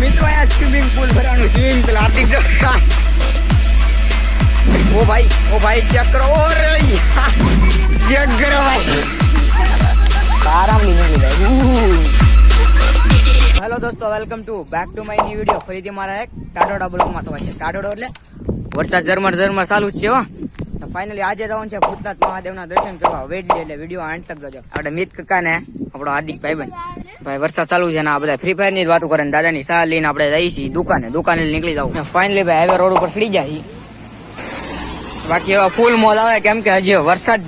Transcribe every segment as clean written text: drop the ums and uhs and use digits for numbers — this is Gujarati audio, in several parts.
મિત્રો અહીંયા સ્વિમિંગ પુલ ભરવાનું સ્વિમિંગ પુલ હાર્દિક ઓ ભાઈ ચેક કરો ચેક કરો ભાઈ આરામથી નીકળી જાય. હેલો દોસ્તો, welcome to back to my new video. ફરીથી મારા એક ટાટોડા બ્લોગમાં સ્વાગત છે. ટાટોડો એટલે વરસાદ ઝરમર ચાલુ જ છે હો. તો ફાઇનલી આજે જવાનું છે ભૂતનાથ મહાદેવના દર્શન કરવા. વેડલી એટલે વિડીયો આંત તક જોજો. આપણે મિત કાકા ને આપણો હાર્દિક ભાઈ વરસાદ ચાલુ છે ને આ બધા ફ્રી ફાયર ની જ વાતો કરે ને દાદાની સાહ લઈને આપણે જઈએ છીએ દુકાને નીકળી જાવ. ફાઇનલી ભાઈ હાઈવે રોડ ઉપર ચડી જાય. બાકી એવા ફૂલ મોજ આવે કેમ કે હજી વરસાદ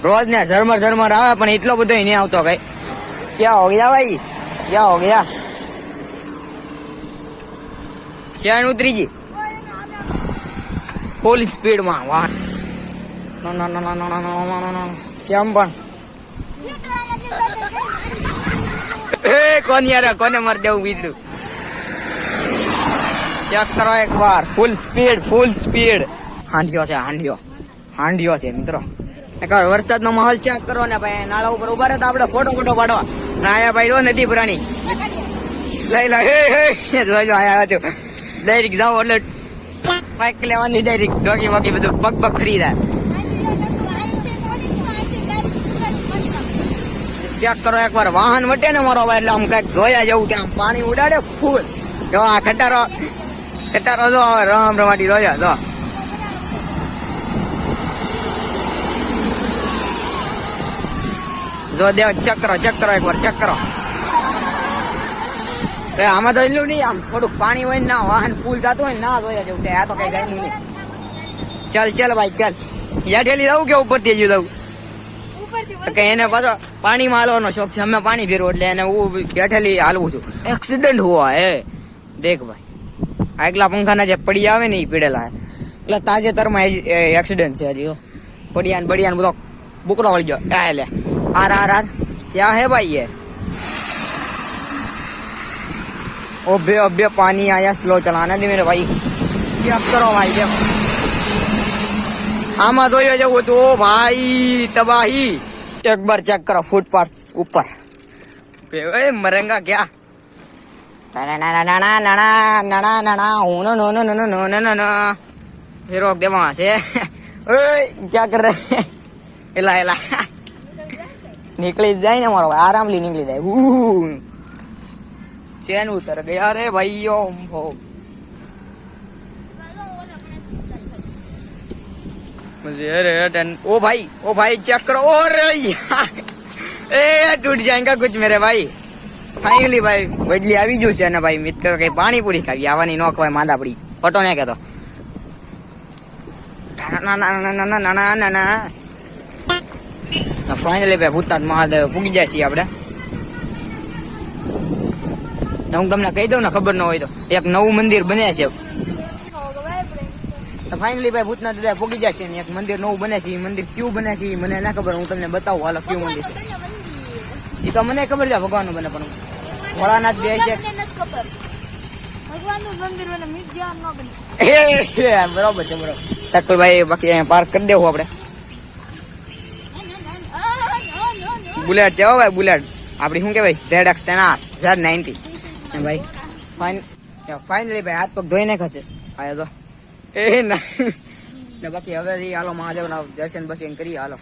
રોજ ને ઝરમર આવે પણ એટલો બધો નહીં આવતો ભાઈ. ક્યાં હો ગયા ભાઈ, ક્યાં હો ગયા? ચેન ઉતરી ગઈ ફૂલ સ્પીડમાં વાહ. કેમ પણ કોણ યાર કોને માર દેવું બીજું ચેક કરો એક વાર. ફૂલ સ્પીડ હાંડિયો છે મિત્રો. વરસાદ નો માહોલ ચેક કરો ને ભાઈ. નાળા ઉપર ઉભા રહેતા આપડે ફોટો પાડવા આયા ભાઈ રો નદી પુરાણી લઈ લો. જોઈ લો આયા છો ડાયરેક્ટ જાઓ એટલે બાઈક લેવાની ડાયરેક્ટ ડોકી વોકી બધું પગ ફ્રી જાય. ચેક કરો એક વાર. વાહન વટે ને મારો ભાઈ એટલે આમ કઈક જોયા જવું ત્યાં પાણી ઉડાડે ફૂલ. જો આ ખટારો જો રામ રમાટી જોયા જો. જો દેવ ચેક કરો એક વાર ચેક કરો. આમાં તો એટલું નહીં, આમ થોડુંક પાણી હોય ને ના વાહન ફૂલ થતું હોય ના જોયા જવું. આ તો કઈ જાય નહીં. ચાલ ભાઈ ચાલ. યાઠેલી રહું કે ઉપરથી જ રહું કે એને પાછો પાણીમાં હાલવાનો શોખ છે. અમે પાણી ફેરવું એટલે એને હું બેઠેલી હાલવું છું. એક્સિડન્ટ હુઆ હે દેખ ભાઈ. આગલા પંખાના જે પડી આવે ને એ પીડેલા એટલે તાજેતરમાં એક્સિડન્ટ છે. હજી બડિયાન બધો બુકડો વળી ગયો. લે આર ક્યાં હે ભાઈ ये? ओबे पानी आया, स्लो चलाना दे मेरे भाई. चेक करो भाई. देखो आमा જોયો જવું તો ભાઈ તબાહી. एक बार चेक करो फुटपाथ ऊपर मरेंगा क्या? फिर रोक दे वहां से. क्या कर रहे? एला निकली जाए ना मारो आरामली निकली जाए. चैन उतर गया रे भाइयों. ओ भाई चेक करो. ए टूट जाएगा कुछ मेरे भाई. फाइनली भाई બદલી આવી ગયું છે ને ભાઈ મિત્ર કઈ પાણીપુરી ખાવી આવવાની નો ખવાય માંદા પડી પટો ને કેતો. ફાઇનલી ભાઈ ભૂતનાથ મહાદેવ પૂગી જાય છીએ આપણે. હું તમને કહી દઉં ને ખબર ન હોય તો એક નવું મંદિર બને છે. ફાઇનલી ભાઈ ભૂતનાથ દાદા પૂગી જાય છે ને એક મંદિર નવું બને છે. મંદિર ક્યું બને છે મને ના ખબર. હું તમને બતાવું હાલો ક્યું મંદિર. એ તો મને ખબર છે ભગવાન નું બને પણ ભોળાનાથ બે છે બરોબર છે બરોબર. સાકુલભાઈ બાકી અહીંયા પાર્ક કરી દેવું આપણે. બુલેટ છે હો ભાઈ બુલેટ આપડી શું કેવાય ZX 10R ભાઈ. ફાઇનલી ભાઈ હાથ પગ ધોઈ નાખે છે. આયા તો એ ના બાકી હવે હાલો મહાદેવ ના દર્શન બસન કરીએ હાલો.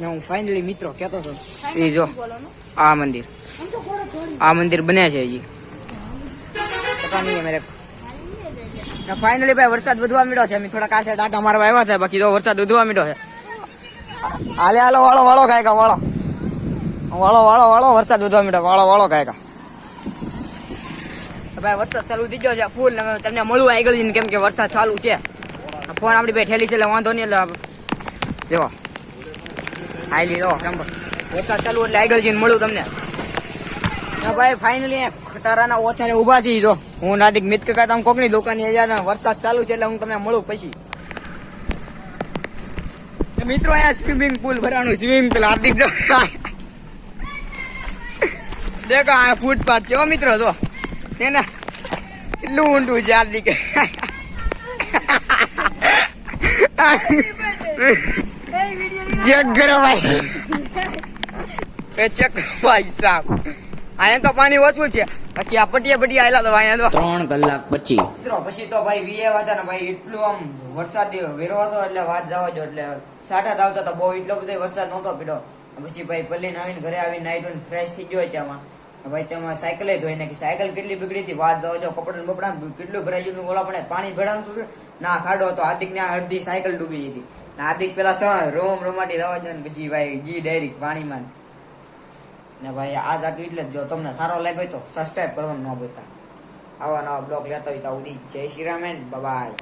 હું ફાઇનલી મિત્રો કેતો હતો એ જો આ મંદિર બને છે હજી ફાઇનલી ભાઈ વરસાદ વધવા મીડો છે. અમે થોડા કાસે ટાટા મારવા આવ્યા હતા બાકી તો વરસાદ વધવા મીડો છે. હાલો વાળો કાયકા વાળો વરસાદ વધવા મીડો વાળો કાયકા. ભાઈ વરસાદ ચાલુ થઈ ગયો છે ફૂલ. તમને મળવું આગળ જઈને કેમ કે વરસાદ ચાલુ છે. ફોન આપડી ભાઈ ઠેલી છે એટલે વાંધો નહીં. એટલે જો આઈ લીધો કેમ વરસાદ ચાલુ એટલે આગળ જઈને મળું તમને. ભાઈ ફાઇનલી ખટારાના ઓથારે ઉભા છીએ. જો હું નાદિક મિત કાકા તમે કોકની દુકાને વરસાદ ચાલુ છે એટલે હું તમને મળું પછી. મિત્રો અહીંયા સ્વિમિંગ પુલ ભરવાનું સ્વિમિંગ પુલ હાર્દિક જો દેખો આ ફૂટપાથ છે મિત્રો. જો એને કેટલું ઊંડું છે હાર્દિક. ચેક કરો ભાઈ, ચેક કરો ભાઈ સાહેબ. અહીંયા તો પાણી ઓછું છે, બાકી આ પટિયા આયેલા તો અહીંયા તો 3 કલાક પછી મિત્રો પછી તો ભાઈ વીએ હતા ને ભાઈ, એટલું આમ વરસાદ વેરો હતો એટલે વાત જવા જો, એટલે સાઠા આવતા તો બહુ એટલો બધો વરસાદ નહોતો પીડ્યો. પછી ભાઈ પલ્લીને આવીને ઘરે આવીને નાહી ધોઈને ફ્રેશ થઈ ગયો ત્યાંમાં. ભાઈ તેમાં સાયકલ ધોઈ નાખી, સાયકલ કેટલી બગડી હતી વાત જવા જો, કપડા બપડા કેટલું ભરાઈ ગયું. ઓલા પણ પાણી ભરાતું હતું ના ખાડો હતો, હાર્દિક ને અડધી સાયકલ ડૂબી હતી. હાર્દિક પેલા રોમાટી જવા જો ને પછી ભાઈ જી ડાયરેક્ટ પાણીમાં. ને ભાઈ આજ આટલું એટલે જો તમને સારો લાગ્યો હોય તો સબસ્ક્રાઇબ કરવાનું ન ભૂલતા. આવા નવા બ્લોગ લેતા હોય તો જય શ્રી રામ એન્ડ બાય.